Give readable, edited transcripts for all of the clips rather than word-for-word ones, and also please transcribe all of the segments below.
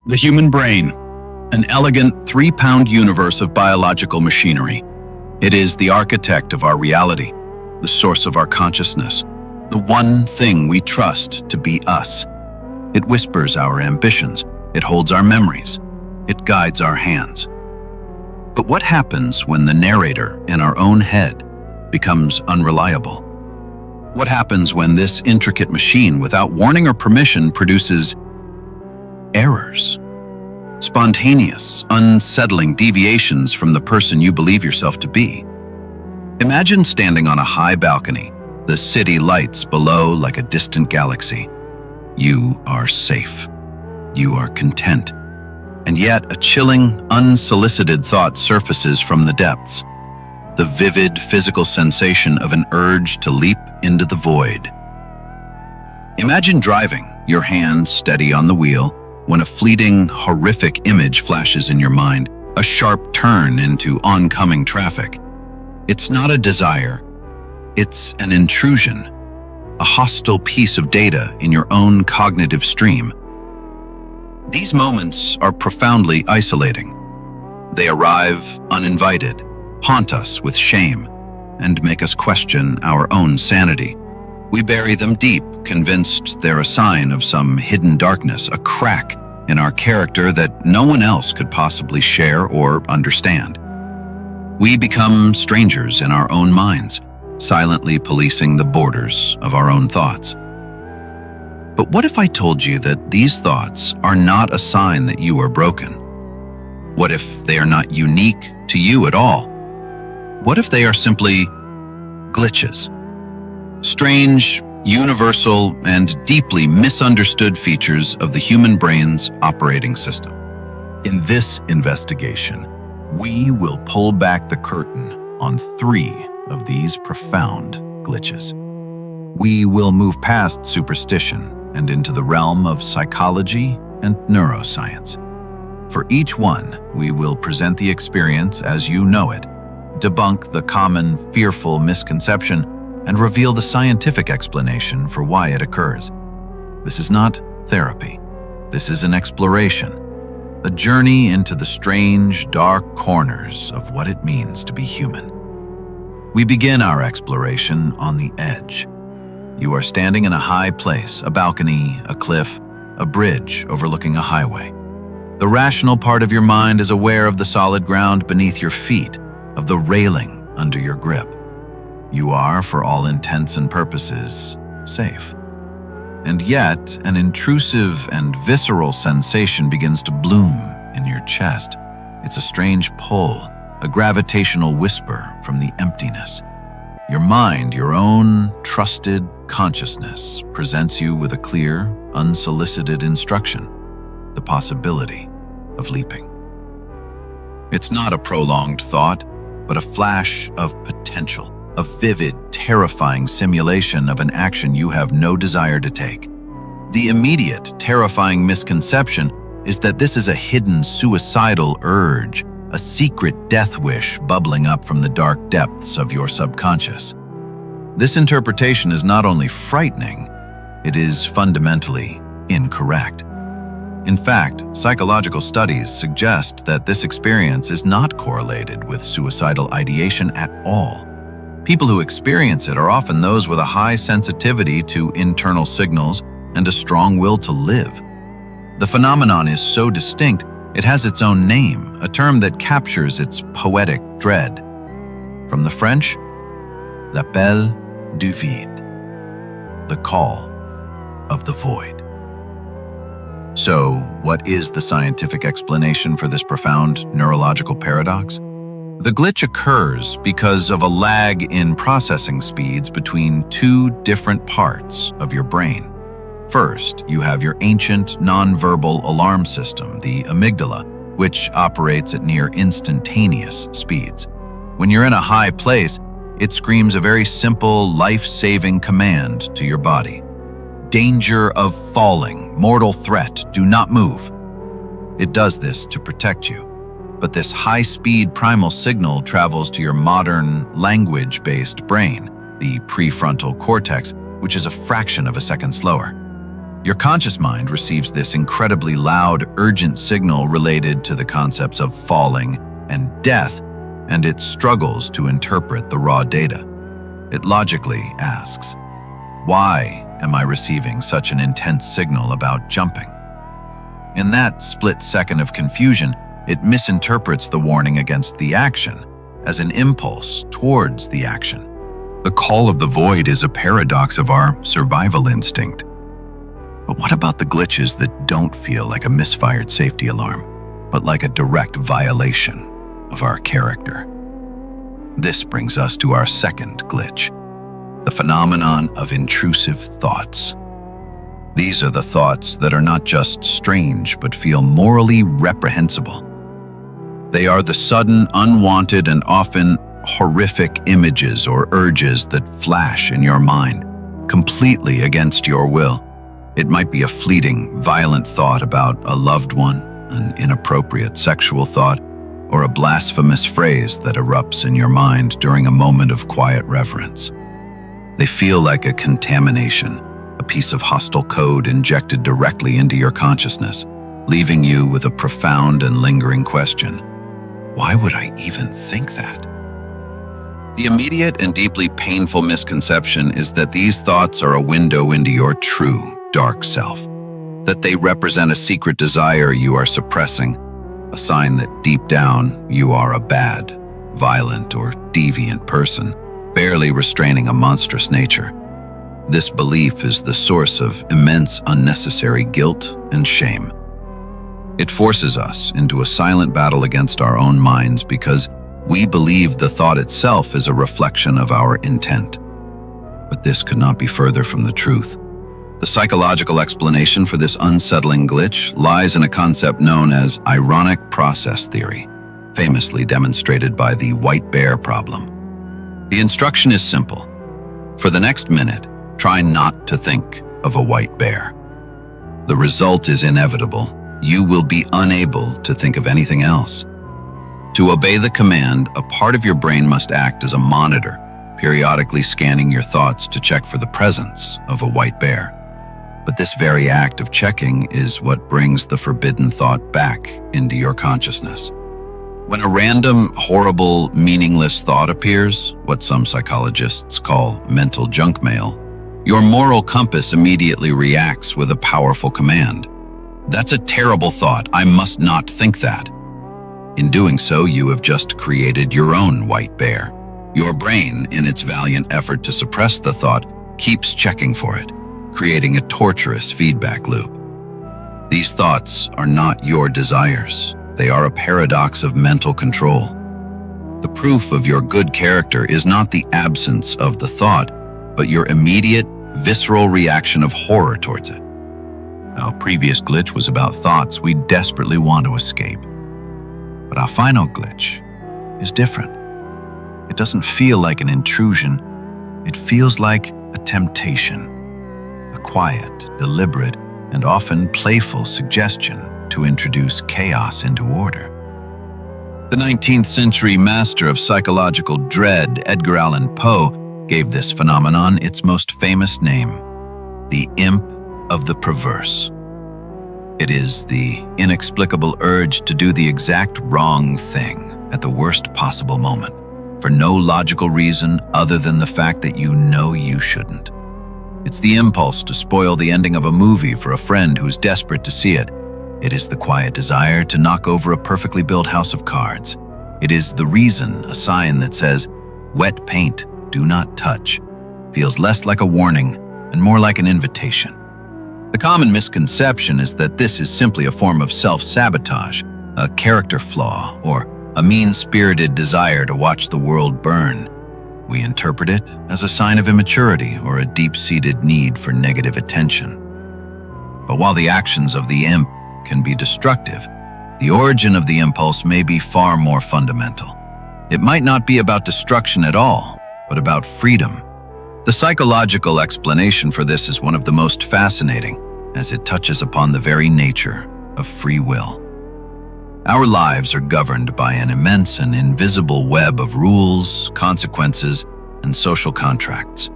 The human brain, an elegant 3-pound universe of biological machinery. It is the architect of our reality, the source of our consciousness, the one thing we trust to be us. It whispers our ambitions, it holds our memories, it guides our hands. But what happens when the narrator in our own head becomes unreliable? What happens when this intricate machine, without warning or permission, produces errors? Spontaneous, unsettling deviations from the person you believe yourself to be. Imagine standing on a high balcony, the city lights below like a distant galaxy. You are safe. You are content. And yet a chilling, unsolicited thought surfaces from the depths. The vivid physical sensation of an urge to leap into the void. Imagine driving, your hands steady on the wheel, when a fleeting, horrific image flashes in your mind, a sharp turn into oncoming traffic. It's not a desire, it's an intrusion, a hostile piece of data in your own cognitive stream. These moments are profoundly isolating. They arrive uninvited, haunt us with shame, and make us question our own sanity. We bury them deep, convinced they're a sign of some hidden darkness, a crack in our character that no one else could possibly share or understand. We become strangers in our own minds, silently policing the borders of our own thoughts. But what if I told you that these thoughts are not a sign that you are broken? What if they are not unique to you at all? What if they are simply glitches? Strange, universal, and deeply misunderstood features of the human brain's operating system. In this investigation, we will pull back the curtain on 3 of these profound glitches. We will move past superstition and into the realm of psychology and neuroscience. For each one, we will present the experience as you know it, debunk the common fearful misconception, and reveal the scientific explanation for why it occurs. This is not therapy. This is an exploration, a journey into the strange, dark corners of what it means to be human. We begin our exploration on the edge. You are standing in a high place, a balcony, a cliff, a bridge overlooking a highway. The rational part of your mind is aware of the solid ground beneath your feet, of the railing under your grip. You are, for all intents and purposes, safe. And yet, an intrusive and visceral sensation begins to bloom in your chest. It's a strange pull, a gravitational whisper from the emptiness. Your mind, your own trusted consciousness, presents you with a clear, unsolicited instruction, the possibility of leaping. It's not a prolonged thought, but a flash of potential, a vivid, terrifying simulation of an action you have no desire to take. The immediate, terrifying misconception is that this is a hidden suicidal urge, a secret death wish bubbling up from the dark depths of your subconscious. This interpretation is not only frightening, it is fundamentally incorrect. In fact, psychological studies suggest that this experience is not correlated with suicidal ideation at all. People who experience it are often those with a high sensitivity to internal signals and a strong will to live. The phenomenon is so distinct, it has its own name, a term that captures its poetic dread. From the French, l'appel du vide, the call of the void. So, what is the scientific explanation for this profound neurological paradox? The glitch occurs because of a lag in processing speeds between 2 different parts of your brain. First, you have your ancient nonverbal alarm system, the amygdala, which operates at near instantaneous speeds. When you're in a high place, it screams a very simple, life-saving command to your body. Danger of falling, mortal threat, do not move. It does this to protect you. But this high-speed primal signal travels to your modern, language-based brain, the prefrontal cortex, which is a fraction of a second slower. Your conscious mind receives this incredibly loud, urgent signal related to the concepts of falling and death, and it struggles to interpret the raw data. It logically asks, why am I receiving such an intense signal about jumping? In that split second of confusion, it misinterprets the warning against the action as an impulse towards the action. The call of the void is a paradox of our survival instinct. But what about the glitches that don't feel like a misfired safety alarm, but like a direct violation of our character? This brings us to our second glitch, the phenomenon of intrusive thoughts. These are the thoughts that are not just strange, but feel morally reprehensible. They are the sudden, unwanted, and often horrific images or urges that flash in your mind, completely against your will. It might be a fleeting, violent thought about a loved one, an inappropriate sexual thought, or a blasphemous phrase that erupts in your mind during a moment of quiet reverence. They feel like a contamination, a piece of hostile code injected directly into your consciousness, leaving you with a profound and lingering question. Why would I even think that? The immediate and deeply painful misconception is that these thoughts are a window into your true, dark self, that they represent a secret desire you are suppressing, a sign that deep down you are a bad, violent, or deviant person, barely restraining a monstrous nature. This belief is the source of immense unnecessary guilt and shame. It forces us into a silent battle against our own minds because we believe the thought itself is a reflection of our intent. But this could not be further from the truth. The psychological explanation for this unsettling glitch lies in a concept known as ironic process theory, famously demonstrated by the white bear problem. The instruction is simple. For the next minute, try not to think of a white bear. The result is inevitable. You will be unable to think of anything else. To obey the command, a part of your brain must act as a monitor, periodically scanning your thoughts to check for the presence of a white bear. But this very act of checking is what brings the forbidden thought back into your consciousness. When a random, horrible, meaningless thought appears, what some psychologists call mental junk mail, your moral compass immediately reacts with a powerful command. That's a terrible thought. I must not think that. In doing so, you have just created your own white bear. Your brain, in its valiant effort to suppress the thought, keeps checking for it, creating a torturous feedback loop. These thoughts are not your desires. They are a paradox of mental control. The proof of your good character is not the absence of the thought, but your immediate, visceral reaction of horror towards it. Our previous glitch was about thoughts we desperately want to escape. But our final glitch is different. It doesn't feel like an intrusion. It feels like a temptation. A quiet, deliberate, and often playful suggestion to introduce chaos into order. The 19th century master of psychological dread, Edgar Allan Poe, gave this phenomenon its most famous name, the imp of the perverse. It is the inexplicable urge to do the exact wrong thing at the worst possible moment, for no logical reason other than the fact that you know you shouldn't. It's the impulse to spoil the ending of a movie for a friend who's desperate to see it. It is the quiet desire to knock over a perfectly built house of cards. It is the reason a sign that says, "Wet paint, do not touch," feels less like a warning and more like an invitation. The common misconception is that this is simply a form of self-sabotage, a character flaw, or a mean-spirited desire to watch the world burn. We interpret it as a sign of immaturity or a deep-seated need for negative attention. But while the actions of the imp can be destructive, the origin of the impulse may be far more fundamental. It might not be about destruction at all, but about freedom. The psychological explanation for this is one of the most fascinating, as it touches upon the very nature of free will. Our lives are governed by an immense and invisible web of rules, consequences, and social contracts.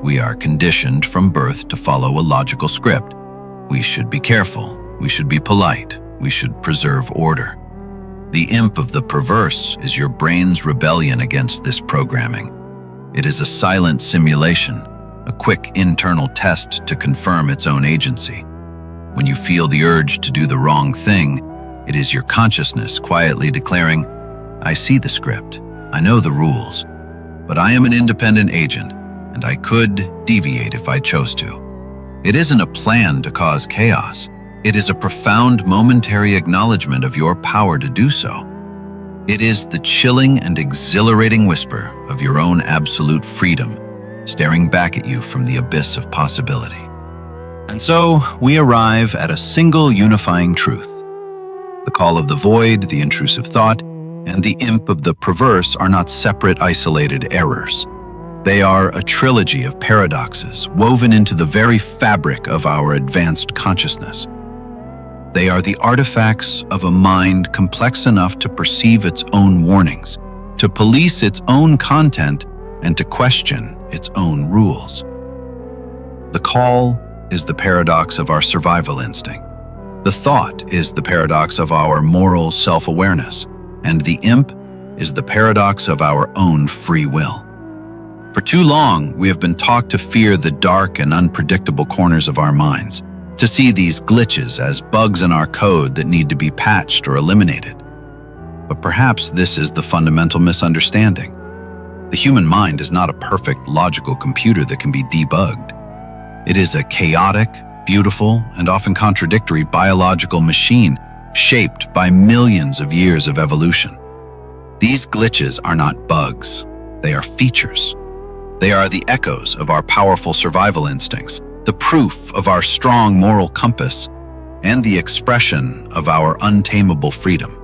We are conditioned from birth to follow a logical script. We should be careful. We should be polite. We should preserve order. The imp of the perverse is your brain's rebellion against this programming. It is a silent simulation, a quick internal test to confirm its own agency. When you feel the urge to do the wrong thing, it is your consciousness quietly declaring, I see the script, I know the rules, but I am an independent agent, and I could deviate if I chose to. It isn't a plan to cause chaos. It is a profound momentary acknowledgement of your power to do so. It is the chilling and exhilarating whisper of your own absolute freedom, staring back at you from the abyss of possibility. And so we arrive at a single unifying truth. The call of the void, the intrusive thought, and the imp of the perverse are not separate, isolated errors. They are a trilogy of paradoxes woven into the very fabric of our advanced consciousness. They are the artifacts of a mind complex enough to perceive its own warnings, to police its own content, and to question its own rules. The call is the paradox of our survival instinct. The thought is the paradox of our moral self-awareness, and the imp is the paradox of our own free will. For too long, we have been taught to fear the dark and unpredictable corners of our minds, to see these glitches as bugs in our code that need to be patched or eliminated. But perhaps this is the fundamental misunderstanding. The human mind is not a perfect, logical computer that can be debugged. It is a chaotic, beautiful, and often contradictory biological machine shaped by millions of years of evolution. These glitches are not bugs, they are features. They are the echoes of our powerful survival instincts, the proof of our strong moral compass, and the expression of our untamable freedom.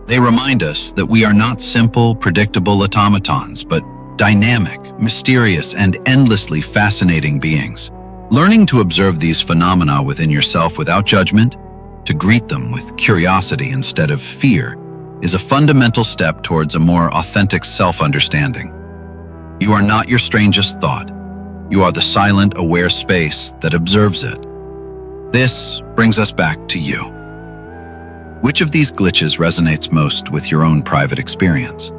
They remind us that we are not simple, predictable automatons, but dynamic, mysterious, and endlessly fascinating beings. Learning to observe these phenomena within yourself without judgment, to greet them with curiosity instead of fear, is a fundamental step towards a more authentic self-understanding. You are not your strangest thought. You are the silent, aware space that observes it. This brings us back to you. Which of these glitches resonates most with your own private experience?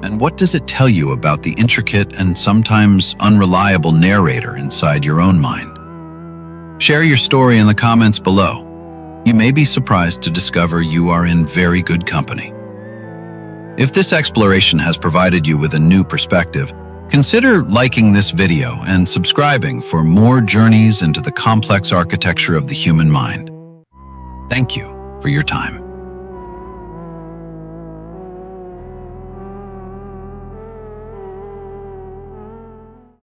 And what does it tell you about the intricate and sometimes unreliable narrator inside your own mind? Share your story in the comments below. You may be surprised to discover you are in very good company. If this exploration has provided you with a new perspective, consider liking this video and subscribing for more journeys into the complex architecture of the human mind. Thank you for your time.